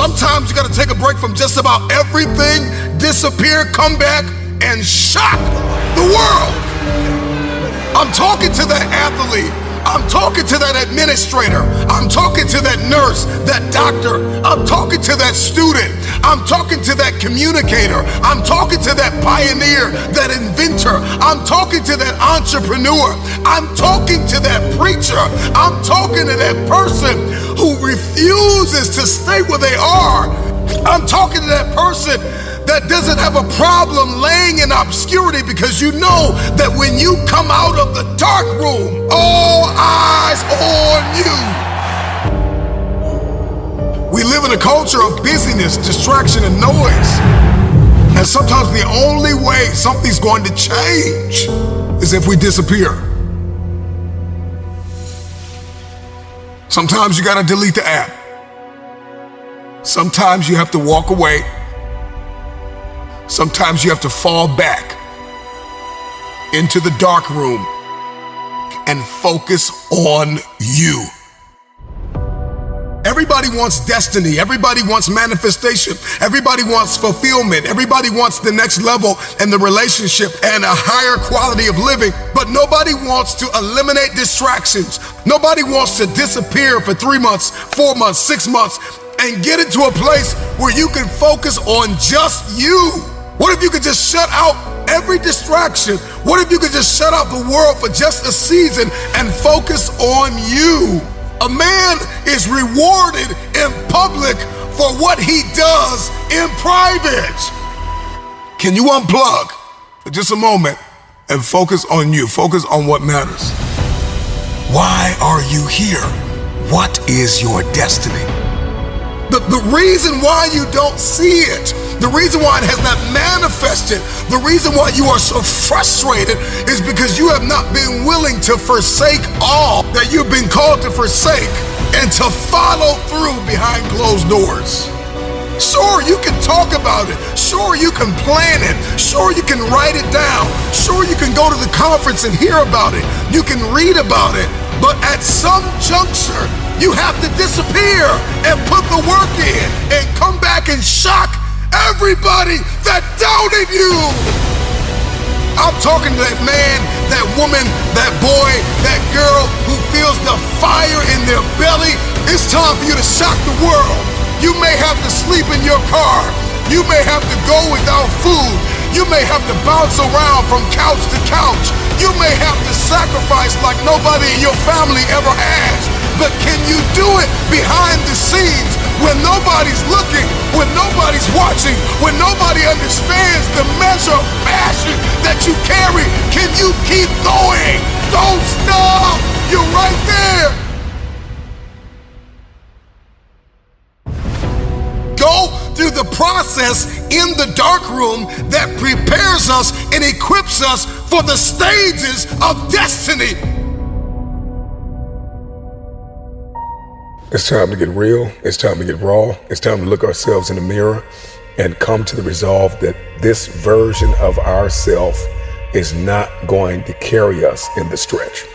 Sometimes you got to take a break from just about everything, disappear, come back, and shock the world. I'm talking to that athlete. I'm talking to that administrator. I'm talking to that nurse, that doctor. I'm talking to that student. I'm talking to that communicator. I'm talking to that pioneer, that inventor. I'm talking to that entrepreneur. I'm talking to that preacher. I'm talking to that person who refuses to stay where they are. I'm talking to that person that doesn't have a problem laying in obscurity, because you know that when you come out of the dark room, all eyes on you. We live in a culture of busyness, distraction, and noise. And sometimes the only way something's going to change is if we disappear. Sometimes you gotta delete the app. Sometimes you have to walk away. Sometimes you have to fall back into the dark room and focus on you. Everybody wants destiny. Everybody wants manifestation. Everybody wants fulfillment. Everybody wants the next level and the relationship and a higher quality of living. But nobody wants to eliminate distractions. Nobody wants to disappear for 3 months, 4 months, 6 months, and get into a place where you can focus on just you. What if you could just shut out every distraction? What if you could just shut out the world for just a season and focus on you? A man is rewarded in public for what he does in private. Can you unplug for just a moment and focus on you? Focus on what matters. Why are you here? What is your destiny? The reason why you don't see it, the reason why it has not manifested, the reason why you are so frustrated is because you have not been willing to forsake all that you've been called to forsake and to follow through behind closed doors. Sure, you can talk about it. Sure, you can plan it. Sure, you can write it down. Sure, you can go to the conference and hear about it. You can read about it. But at some juncture, you have to disappear and put the work in and come back and shock everybody that doubted you. I'm talking to that man, that woman, that boy, that girl who feels the fire in their belly. It's time for you to shock the world. You may have to sleep in your car. You may have to go without food. You may have to bounce around from couch to couch. You may have to sacrifice like nobody in your family ever has. But can you do it behind the scenes when nobody's looking, when nobody's watching, when nobody understands the measure of passion that you carry? Can you keep going? Don't stop. You're right there. Go through the process in the dark room that prepares us and equips us for the stages of destiny. It's time to get real. It's time to get raw. It's time to look ourselves in the mirror and come to the resolve that this version of ourself is not going to carry us in the stretch.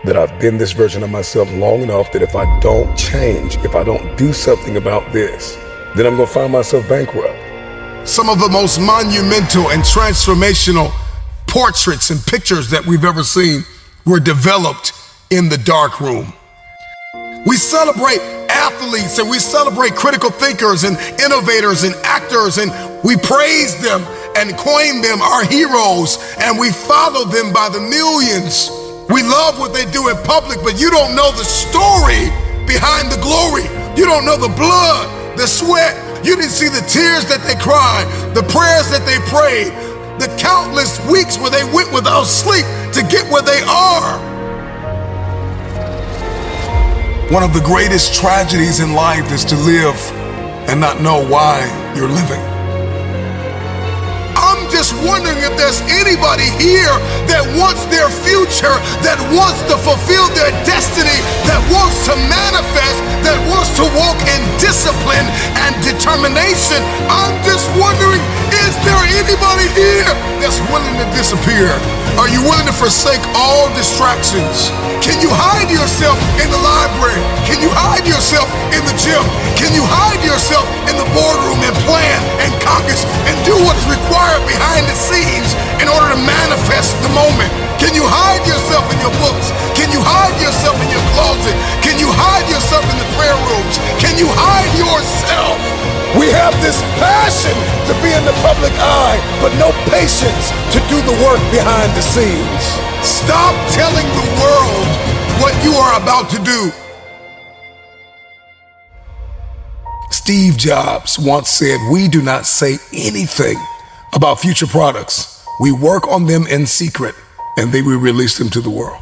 That I've been this version of myself long enough that if I don't change, if I don't do something about this, then I'm going to find myself bankrupt. Some of the most monumental and transformational portraits and pictures that we've ever seen were developed in the dark room. We celebrate athletes and we celebrate critical thinkers and innovators and actors, and we praise them and coin them our heroes, and we follow them by the millions. We love what they do in public, but you don't know the story behind the glory. You don't know the blood, the sweat. You didn't see the tears that they cried, the prayers that they prayed, the countless weeks where they went without sleep to get where they are. One of the greatest tragedies in life is to live and not know why you're living. I'm just wondering if there's anybody here that wants their future, that wants to fulfill their destiny, that wants to manifest, that wants to walk in discipline and determination. I'm just wondering, is there anybody here that's willing to disappear? Are you willing to forsake all distractions? Can you hide yourself in the library? Can you hide yourself in the gym? Can you hide hide yourself in the boardroom and plan and caucus and do what is required behind the scenes in order to manifest the moment? Can you hide yourself in your books? Can you hide yourself in your closet? Can you hide yourself in the prayer rooms? Can you hide yourself? We have this passion to be in the public eye, but no patience to do the work behind the scenes. Stop telling the world what you are about to do. Steve Jobs once said, "We do not say anything about future products. We work on them in secret, and then we release them to the world."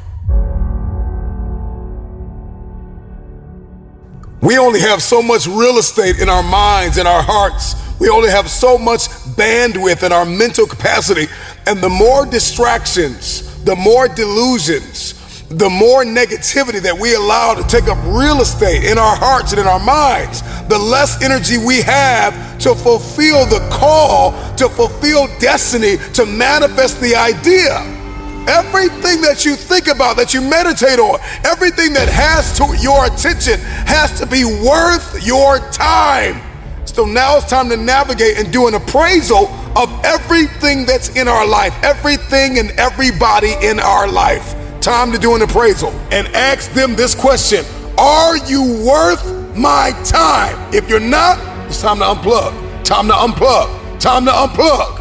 We only have so much real estate in our minds and our hearts. We only have so much bandwidth in our mental capacity. And the more distractions, the more delusions, the more negativity that we allow to take up real estate in our hearts and in our minds, the less energy we have to fulfill the call, to fulfill destiny, to manifest the idea. Everything that you think about, that you meditate on, everything that has to your attention has to be worth your time. So now it's time to navigate and do an appraisal of everything that's in our life, everything and everybody in our life. Time to do an appraisal and ask them this question: are you worth my time? If you're not, it's time to unplug. Time to unplug. Time to unplug.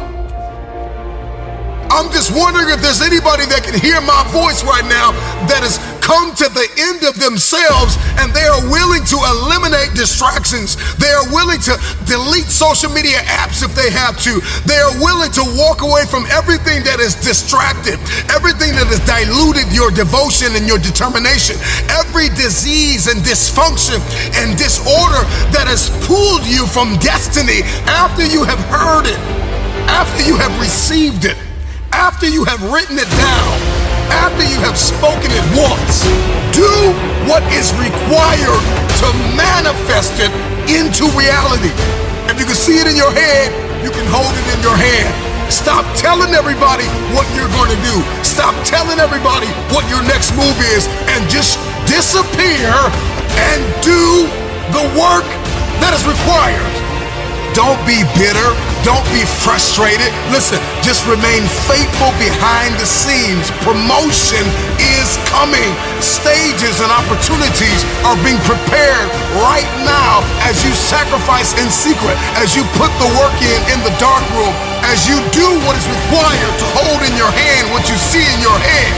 I'm just wondering if there's anybody that can hear my voice right now that has come to the end of themselves and they are willing to eliminate distractions. They are willing to delete social media apps if they have to. They are willing to walk away from everything that is distracted, everything that has diluted your devotion and your determination, every disease and dysfunction and disorder that has pulled you from destiny after you have heard it, after you have received it, after you have written it down, after you have spoken it once. Do what is required to manifest it into reality. If you can see it in your head, you can hold it in your hand. Stop telling everybody what you're going to do. Stop telling everybody what your next move is, and just disappear and do the work that is required. Don't be bitter. Don't be frustrated. Listen, just remain faithful behind the scenes. Promotion is coming. Stages and opportunities are being prepared right now as you sacrifice in secret, as you put the work in the dark room, as you do what is required to hold in your hand what you see in your head.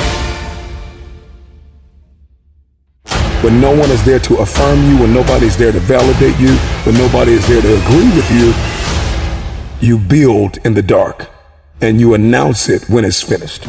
When no one is there to affirm you, when nobody's there to validate you, when nobody is there to agree with you, you build in the dark and you announce it when it's finished.